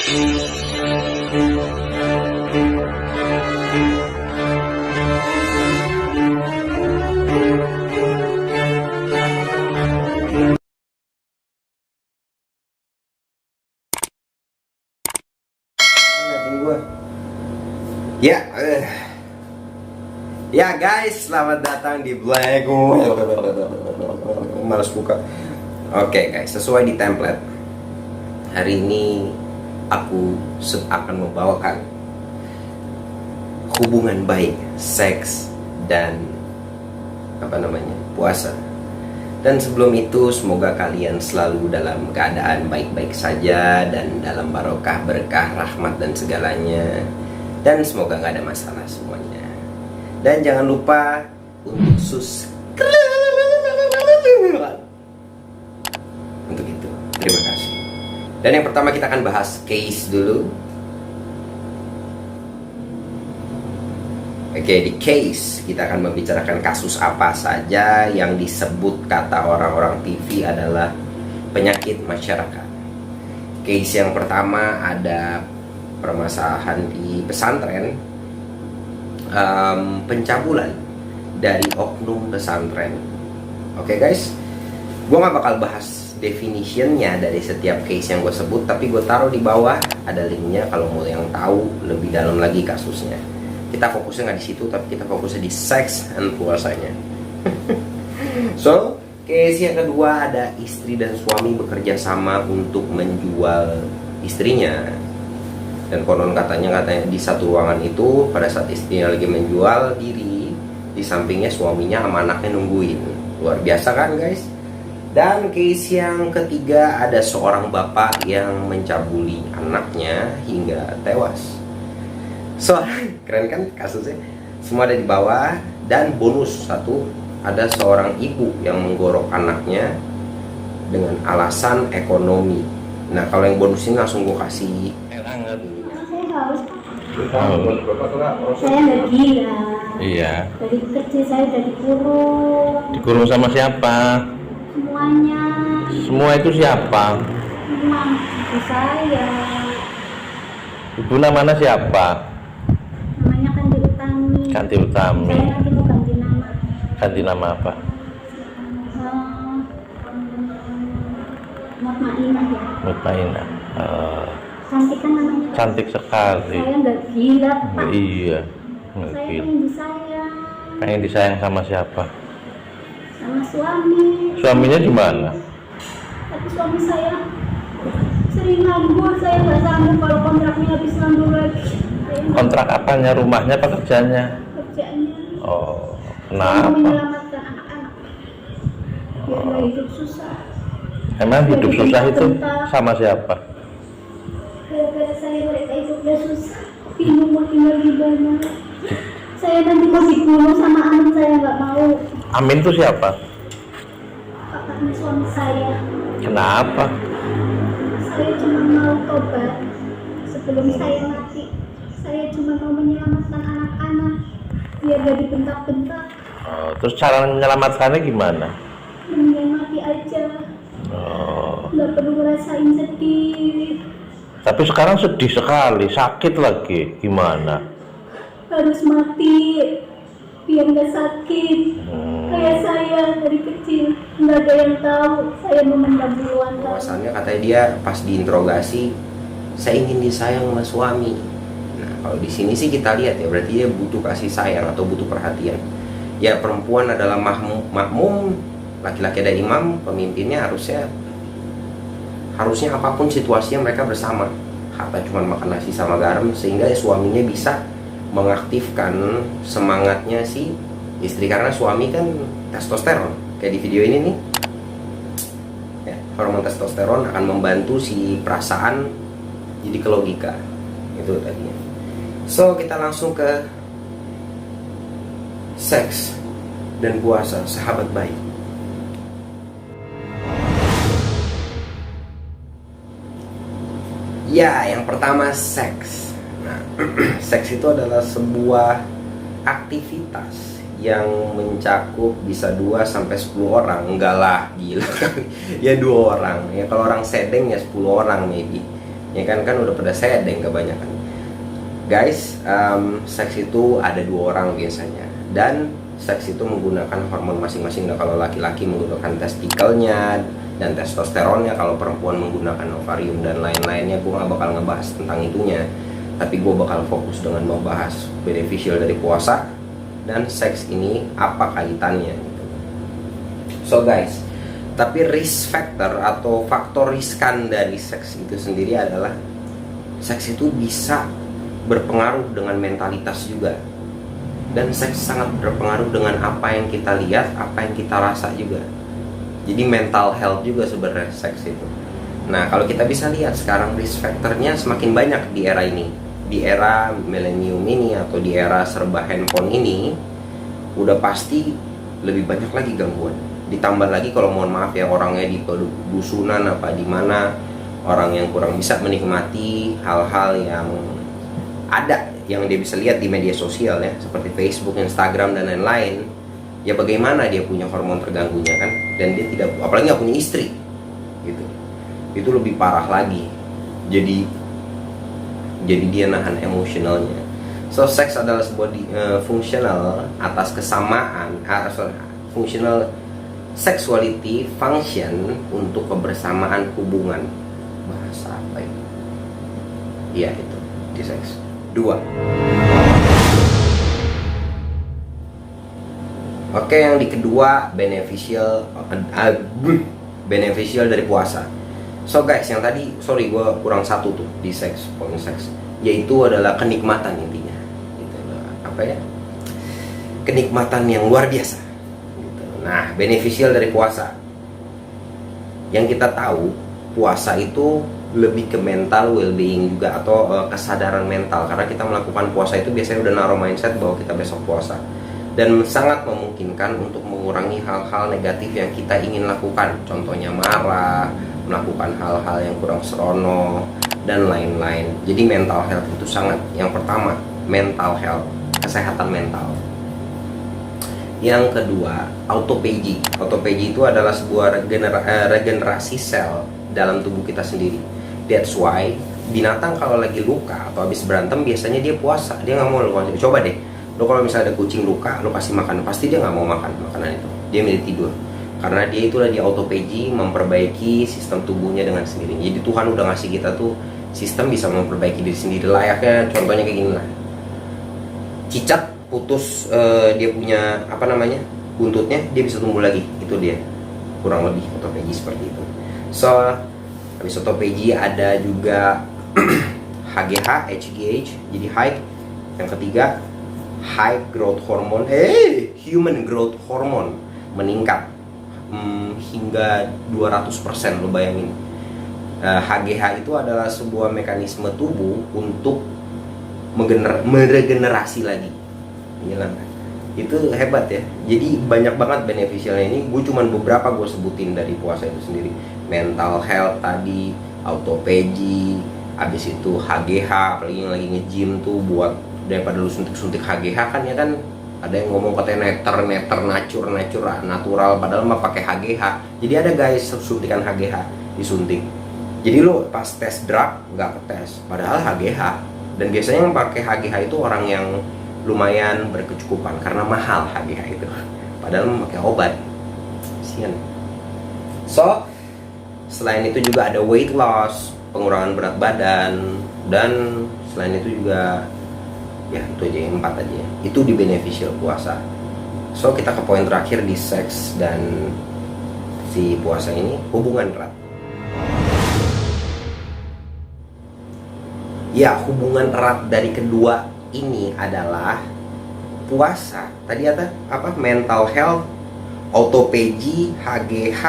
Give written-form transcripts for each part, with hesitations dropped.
Ya guys, selamat datang di Black. Males buka. Oke guys, sesuai di template. Hari ini aku akan membawakan hubungan baik, seks, dan puasa. Dan sebelum itu, semoga kalian selalu dalam keadaan baik-baik saja dan dalam barokah, berkah, rahmat dan segalanya. Dan semoga nggak ada masalah semuanya. Dan jangan lupa untuk subscribe. Untuk itu, terima kasih. Dan yang pertama kita akan bahas case dulu. Oke, di case kita akan membicarakan kasus apa saja yang disebut kata orang-orang TV adalah penyakit masyarakat. Case yang pertama ada permasalahan di pesantren, pencabulan dari oknum pesantren. Oke guys, gue gak bakal bahas definitionnya dari setiap case yang gue sebut, tapi gue taruh di bawah ada linknya kalau mau yang tahu lebih dalam lagi kasusnya. Kita fokusnya nggak di situ, tapi kita fokusnya di seks dan puasanya. So, case yang kedua ada istri dan suami bekerja sama untuk menjual istrinya. Dan konon katanya di satu ruangan itu pada saat istrinya lagi menjual diri, di sampingnya suaminya sama anaknya nungguin. Luar biasa kan guys? Dan case yang ketiga ada seorang bapak yang mencabuli anaknya hingga tewas. So, keren kan kasusnya? Semua ada di bawah. Dan bonus satu, ada seorang ibu yang menggorok anaknya dengan alasan ekonomi. Nah, kalau yang bonus ini langsung gue kasih air hangat. Saya nggak gila. Iya. Dari kecil saya udah dikurung. Dikurung sama siapa? Semuanya. Semua itu siapa? Memang ibu saya. Ibu namanya siapa? Namanya Kanti Utami. Kanti Utami. Saya nanti mau ganti nama. Ganti nama apa? Mutmainah ya. Mutmainah. Cantik kan namanya. Cantik sekali. Saya nggak gila Pak. Iya. Saya Mungkin. pengen disayang. Pengen disayang sama siapa? Sama suami. Suaminya di mana? Tapi suami saya sering nganggur. Saya nggak sanggup kalau kontraknya habis nganggur lagi. Saya nggak Kontrak apanya? Rumahnya apa kerjanya? kerjanya. Oh, Saya mau kenapa? menyelamatkan anak-anak biar nggak hidup susah. Emang hidup susah itu sama siapa? Gara-gara saya mereka hidupnya susah, bingung mau tinggal di mana. Saya nanti mau dibunuh sama anak saya, nggak mau. Amin itu siapa? Kakaknya suami saya. Kenapa? Saya cuma mau tobat sebelum saya mati. Saya cuma mau menyelamatkan anak-anak biar gak dibentak-bentak. Oh, terus cara menyelamatkannya gimana? Mendingan mati aja, Oh, nggak perlu ngerasain sedih. tapi sekarang sedih sekali, sakit lagi. Gimana? Harus mati biar nggak sakit. Kayak saya dari kecil nggak ada yang tahu saya memendam duluan. Bahwasannya katanya dia pas diinterogasi, saya ingin disayang sama suami. Nah, kalau di sini sih kita lihat ya, berarti dia butuh kasih sayang atau butuh perhatian. Ya, perempuan adalah makmum, laki-laki ada imam, pemimpinnya harusnya apapun situasinya mereka bersama. Hatta cuma makan nasi sama garam, sehingga suaminya bisa mengaktifkan semangatnya si istri, karena suami kan testosteron kayak di video ini nih ya, hormon testosteron akan membantu si perasaan jadi ke logika itu tadinya. So kita langsung ke seks dan puasa, sahabat baik. Ya, yang pertama seks. Nah, seks itu adalah sebuah aktivitas yang mencakup bisa 2 sampai 10 orang. Enggak lah, gila. Ya 2 orang. Ya kalau orang sedeng ya 10 orang maybe. ya kan udah pada sad deh kebanyakan. Guys, seks itu ada 2 orang biasanya, dan seks itu menggunakan hormon masing-masing. Nah, kalau laki-laki menggunakan testikelnya dan testosteronnya, kalau perempuan menggunakan ovarium dan lain-lainnya. Gue gak bakal ngebahas tentang itunya, tapi gue bakal fokus dengan membahas beneficial dari puasa dan seks ini apa kaitannya gitu. So guys, tapi risk factor atau faktor riskan dari seks itu sendiri adalah seks itu bisa berpengaruh dengan mentalitas juga, dan seks sangat berpengaruh dengan apa yang kita lihat, apa yang kita rasa juga. Jadi mental health juga sebenarnya seks itu. Nah, kalau kita bisa lihat sekarang risk factornya semakin banyak di era ini, di era milenium ini atau di era serba handphone ini, udah pasti lebih banyak lagi gangguan. Ditambah lagi kalau mohon maaf ya, orangnya di pedusunan apa di mana, orang yang kurang bisa menikmati hal-hal yang ada yang dia bisa lihat di media sosial ya, seperti Facebook, Instagram dan lain-lain. Ya bagaimana dia punya hormon terganggunya kan, dan dia tidak, apalagi nggak punya istri gitu, itu lebih parah lagi. Jadi dia nahan emosionalnya. So seks adalah sebuah fungsional atas kesamaan, fungsional sexuality function untuk kebersamaan hubungan. Bahasa apa itu? Iya itu di seks. 2. Oke, yang di kedua beneficial dari puasa. So guys, yang tadi sorry gue kurang satu tuh di seks, poin seks, yaitu adalah kenikmatan intinya. Gitu. Apa ya? Kenikmatan yang luar biasa. Gitu. Nah, beneficial dari puasa. Yang kita tahu, puasa itu lebih ke mental well-being juga, atau kesadaran mental, karena kita melakukan puasa itu biasanya udah naruh mindset bahwa kita besok puasa, dan sangat memungkinkan untuk mengurangi hal-hal negatif yang kita ingin lakukan, contohnya marah, melakukan hal-hal yang kurang serono dan lain-lain. Jadi mental health itu sangat, yang pertama mental health, kesehatan mental. Yang kedua, autophagy. Autophagy itu adalah sebuah regenerasi sel dalam tubuh kita sendiri. That's why binatang kalau lagi luka atau habis berantem biasanya dia puasa, dia nggak mau lu. Coba deh, lo kalau misalnya ada kucing luka, lo kasih makan, pasti dia nggak mau makan makanan itu, dia milih tidur, karena dia itulah di autophagy, memperbaiki sistem tubuhnya dengan sendirinya. Jadi Tuhan udah ngasih kita tuh sistem bisa memperbaiki diri sendiri. Layaknya contohnya kayak gini lah, cicak putus dia punya apa namanya buntutnya, dia bisa tumbuh lagi, itu dia kurang lebih autophagy seperti itu. So habis autophagy ada juga HGH, HGH, jadi height. Yang ketiga, high growth hormone, human growth hormone meningkat hingga 200%, lo bayangin. HGH itu adalah sebuah mekanisme tubuh untuk meregenerasi lagi. Itu hebat ya. Jadi banyak banget beneficialnya ini. Gue cuman beberapa gue sebutin dari puasa itu sendiri. Mental health tadi, autophagy, abis itu HGH, apalagi yang lagi nge-gym tuh, buat daripada lu suntik-suntik HGH kan ya kan, ada yang ngomong katanya natural, padahal mah pakai HGH. Jadi ada guys suntikan HGH disuntik. Jadi lu pas tes drug nggak ketes, padahal HGH. Dan biasanya yang pakai HGH itu orang yang lumayan berkecukupan karena mahal HGH itu, padahal memakai obat. Sian. So selain itu juga ada weight loss, pengurangan berat badan, dan selain itu juga ya itu aja, yang 4 aja ya. Itu di beneficial puasa. So kita ke poin terakhir di seks dan si puasa ini, hubungan erat. Ya, hubungan erat dari kedua ini adalah puasa. Tadi ada apa? Mental health, autophagy, HGH.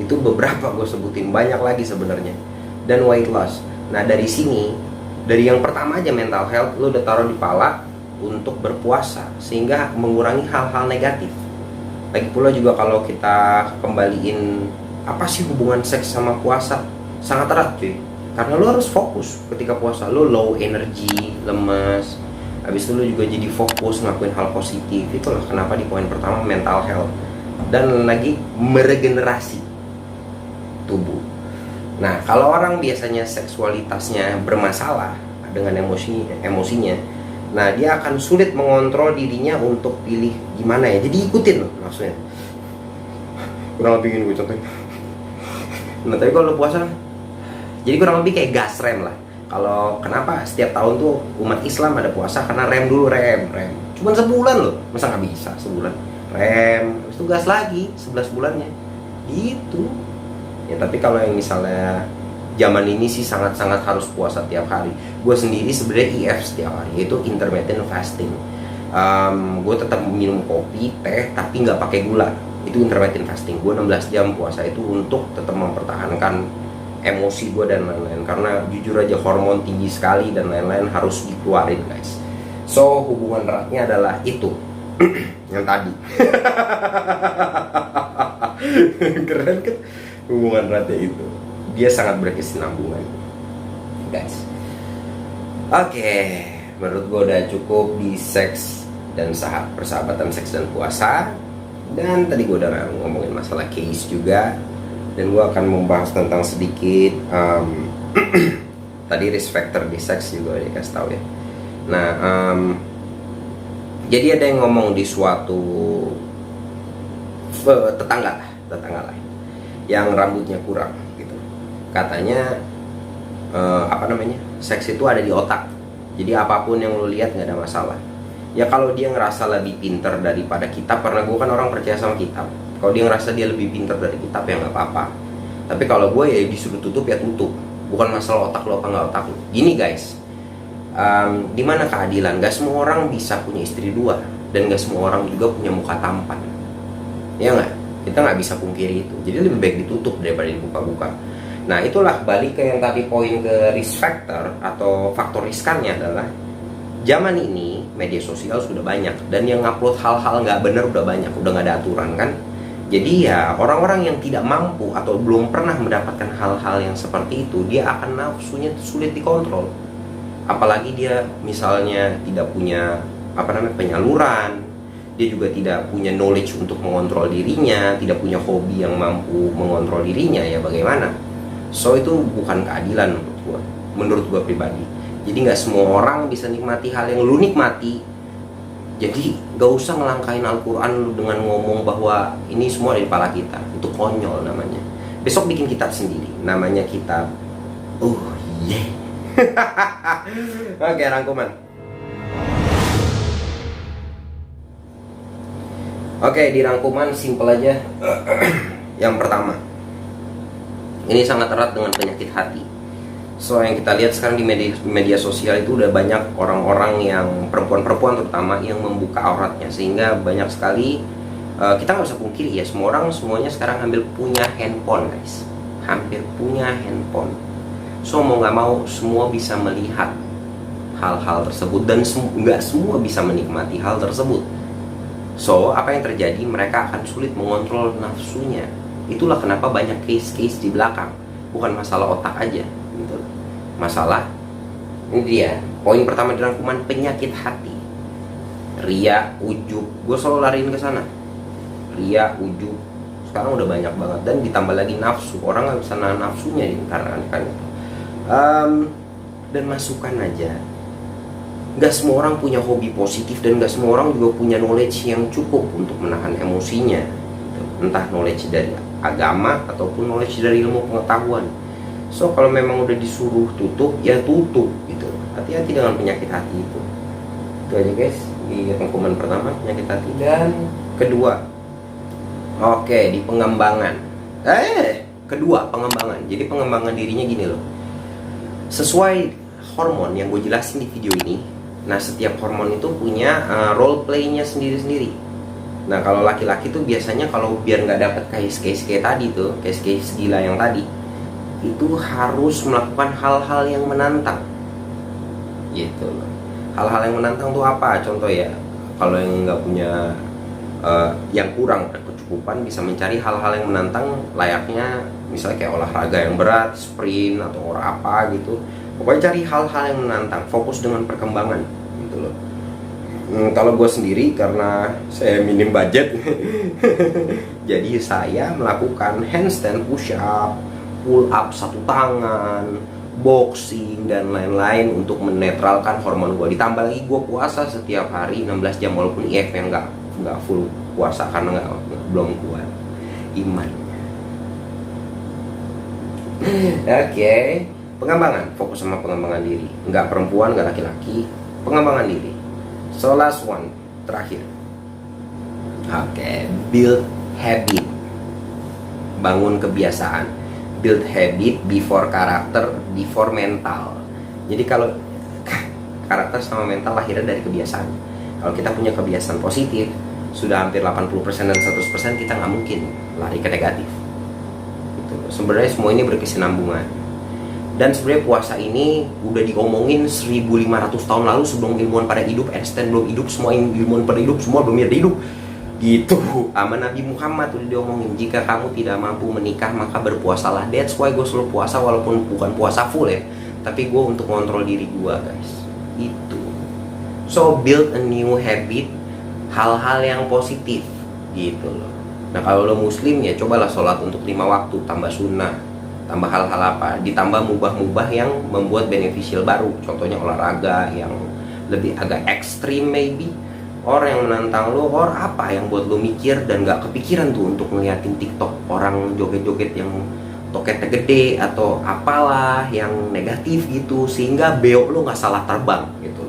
Itu beberapa gue sebutin, banyak lagi sebenarnya. Dan weight loss. Nah, dari sini, dari yang pertama aja mental health, lo udah taruh di pala untuk berpuasa, sehingga mengurangi hal-hal negatif. Lagi pula juga kalau kita kembaliin apa sih hubungan seks sama puasa, sangat erat cuy. Karena lo harus fokus ketika puasa, lo low energy, lemes. Habis itu lo juga jadi fokus ngelakuin hal positif. Itulah kenapa di poin pertama mental health. Dan lagi meregenerasi tubuh. Nah, kalau orang biasanya seksualitasnya bermasalah dengan emosinya, nah dia akan sulit mengontrol dirinya untuk pilih gimana ya. Jadi ikutin loh maksudnya. Kurang lebih gini gue contohnya. Nah, tapi kalau puasa, jadi kurang lebih kayak gas rem lah. Kalau kenapa setiap tahun tuh umat Islam ada puasa, karena rem dulu, rem. Cuman sebulan loh, masa nggak bisa sebulan? Rem, habis itu gas lagi 11 bulannya. Gitu. Ya tapi kalau yang misalnya zaman ini sih sangat-sangat harus puasa tiap hari. Gue sendiri sebenarnya IF setiap hari, yaitu intermittent fasting. Gue tetap minum kopi, teh, tapi nggak pakai gula. Itu intermittent fasting. Gue 16 jam puasa itu untuk tetap mempertahankan emosi gue dan lain-lain. Karena jujur aja hormon tinggi sekali dan lain-lain harus dikeluarin guys. So hubungan eratnya adalah itu yang tadi. Keren kan hubungan eratnya itu. Dia sangat berkesinambungan guys. Oke, menurut gue udah cukup di seks dan persahabatan seks dan puasa. Dan tadi gue udah ngomongin masalah case juga. Dan gue akan membahas tentang sedikit tadi risk factor di seks juga dikasih tahu ya. Nah, jadi ada yang ngomong di suatu tetangga lah yang rambutnya kurang gitu. Katanya seks itu ada di otak. Jadi apapun yang lo lihat nggak ada masalah. Ya kalau dia ngerasa lebih pinter daripada kitab, karena gue kan orang percaya sama kitab. Kalau dia ngerasa dia lebih pinter dari kitab ya nggak apa-apa. Tapi kalau gue ya disuruh tutup ya tutup. Bukan masalah otak lo apa nggak otak lo. Gini guys, di mana keadilan? Gak semua orang bisa punya istri dua, dan gak semua orang juga punya muka tampan. Ya nggak? Kita nggak bisa pungkiri itu. Jadi lebih baik ditutup daripada dibuka-buka. Nah itulah balik ke yang tadi poin ke risk factor atau faktor riskannya adalah zaman ini media sosial sudah banyak, dan yang upload hal-hal nggak bener udah banyak, udah nggak ada aturan kan. Jadi ya orang-orang yang tidak mampu atau belum pernah mendapatkan hal-hal yang seperti itu, dia akan nafsunya sulit dikontrol. Apalagi dia misalnya tidak punya penyaluran, dia juga tidak punya knowledge untuk mengontrol dirinya, tidak punya hobi yang mampu mengontrol dirinya, ya bagaimana? So itu bukan keadilan menurut gua pribadi. Jadi nggak semua orang bisa nikmati hal yang lu nikmati. Jadi gak usah ngelangkain Al-Quran lu dengan ngomong bahwa ini semua dari kepala kita. Itu konyol namanya. Besok bikin kitab sendiri, namanya kitab yeah. Oke, rangkuman. Oke, di rangkuman simple aja. Yang pertama, ini sangat erat dengan penyakit hati. So yang kita lihat sekarang di media sosial itu udah banyak orang-orang yang perempuan-perempuan terutama yang membuka auratnya, sehingga banyak sekali kita nggak bisa pungkiri ya, semuanya sekarang hampir punya handphone guys, hampir punya handphone. So mau nggak mau semua bisa melihat hal-hal tersebut, dan nggak semua bisa menikmati hal tersebut. So apa yang terjadi, mereka akan sulit mengontrol nafsunya. Itulah kenapa banyak case-case di belakang, bukan masalah otak aja gitu. Masalah ini dia poin pertama di rangkuman, penyakit hati, ria, ujub. Gue selalu lariin ke sana, ria, ujub. Sekarang udah banyak banget, dan ditambah lagi nafsu. Orang nggak bisa nahan nafsunya karena kan itu. Dan masukan aja, nggak semua orang punya hobi positif, dan nggak semua orang juga punya knowledge yang cukup untuk menahan emosinya gitu. Entah knowledge dari agama ataupun knowledge dari ilmu pengetahuan. So kalau memang udah disuruh tutup, ya tutup gitu. Hati-hati dengan penyakit hati itu. Itu aja guys di rangkuman pertama, penyakit hati. Dan kedua, oke, di pengembangan. Kedua, pengembangan. Jadi pengembangan dirinya gini loh. Sesuai hormon yang gue jelasin di video ini. Nah setiap hormon itu punya role play-nya sendiri-sendiri. Nah kalau laki-laki tuh biasanya kalau biar nggak dapet case kayak tadi tuh, case gila yang tadi, itu harus melakukan hal-hal yang menantang gitu loh. Hal-hal yang menantang tuh apa? Contoh ya, kalau yang nggak punya yang kurang kecukupan, bisa mencari hal-hal yang menantang layaknya misalnya kayak olahraga yang berat, sprint atau apa gitu. Pokoknya cari hal-hal yang menantang, fokus dengan perkembangan gitu loh. Kalau gue sendiri, karena saya minim budget jadi saya melakukan handstand, push up, pull up satu tangan, boxing dan lain-lain untuk menetralkan hormon gue. Ditambah lagi gue puasa setiap hari 16 jam walaupun IF-nya nggak full puasa karena belum kuat iman. Oke. Pengembangan, fokus sama pengembangan diri. Nggak perempuan, nggak laki-laki, pengembangan diri. So last one, terakhir. Oke, build habit. Bangun kebiasaan. Build habit before karakter, before mental. Jadi kalau karakter sama mental lahirnya dari kebiasaan. Kalau kita punya kebiasaan positif, sudah hampir 80% dan 100% kita nggak mungkin lari ke negatif. Gitu. Sebenarnya semua ini berkesinambungan. Dan sebenarnya puasa ini udah diomongin 1500 tahun lalu sebelum ilmuwan pada hidup, Einstein belum hidup, semua ilmuwan pada hidup, semua belum hidup. Gitu. Sama Nabi Muhammad udah diomongin, jika kamu tidak mampu menikah maka berpuasalah. That's why gue selalu puasa walaupun bukan puasa full ya, tapi gue untuk ngontrol diri gue guys. Itu. So build a new habit, hal-hal yang positif gitu loh. Nah kalau lo muslim ya cobalah sholat untuk 5 waktu, tambah sunnah, tambah hal-hal apa, ditambah mubah-mubah yang membuat beneficial baru, contohnya olahraga yang lebih agak ekstrim maybe, or yang menantang lo, or apa yang buat lo mikir dan gak kepikiran tuh untuk ngeliatin TikTok orang joget-joget yang toketnya gede atau apalah yang negatif gitu sehingga beok lo gak salah terbang gitu.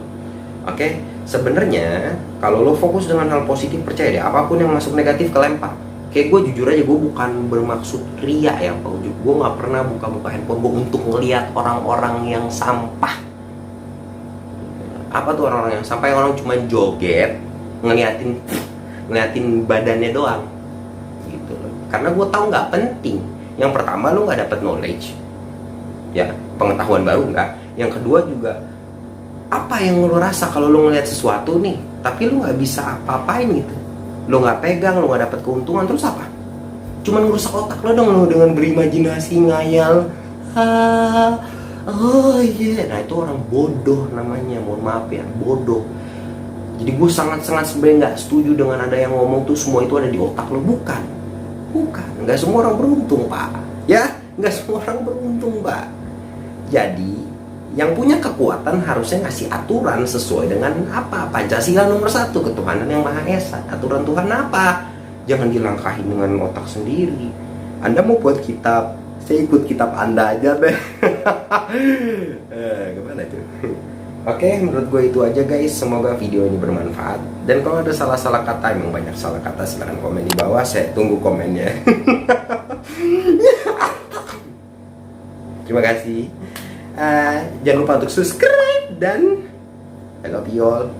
Oke, sebenarnya kalau lo fokus dengan hal positif, percaya deh apapun yang masuk negatif kelempar. Kayak gue jujur aja, gue bukan bermaksud ria ya Pak Ujuk. Gue gak pernah buka-buka handphone gue untuk ngeliat orang-orang yang sampah. Apa tuh orang-orang yang sampah? Yang orang cuma joget, ngeliatin badannya doang gitu loh. Karena gue tahu gak penting. Yang pertama lo gak dapet knowledge, ya pengetahuan baru enggak. Yang kedua juga, apa yang lo rasa kalau lo ngeliat sesuatu nih tapi lo gak bisa apa-apain gitu, lo nggak pegang, lo nggak dapat keuntungan, terus apa? Cuman ngerusak otak lo dong, lo dengan berimajinasi, ngayal. Oh iya, nah itu orang bodoh namanya, mohon maaf ya, bodoh. Jadi gue sangat-sangat sebenarnya nggak setuju dengan ada yang ngomong tuh semua itu ada di otak lo. Bukan, nggak semua orang beruntung pak, ya nggak semua orang beruntung pak. Jadi yang punya kekuatan harusnya ngasih aturan sesuai dengan apa? Pancasila nomor 1, ketuhanan yang Maha Esa. Aturan Tuhan apa? Jangan dilangkahi dengan otak sendiri. Anda mau buat kitab, saya ikut kitab Anda aja deh. Gimana tuh? Oke, menurut gue itu aja guys. Semoga video ini bermanfaat. Dan kalau ada salah-salah kata, emang banyak salah kata, silahkan komen di bawah. Saya tunggu komennya. Terima kasih. Jangan lupa untuk subscribe dan I love you all.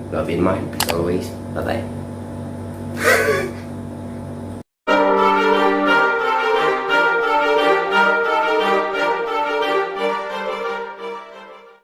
Love in mind as always. Bye bye.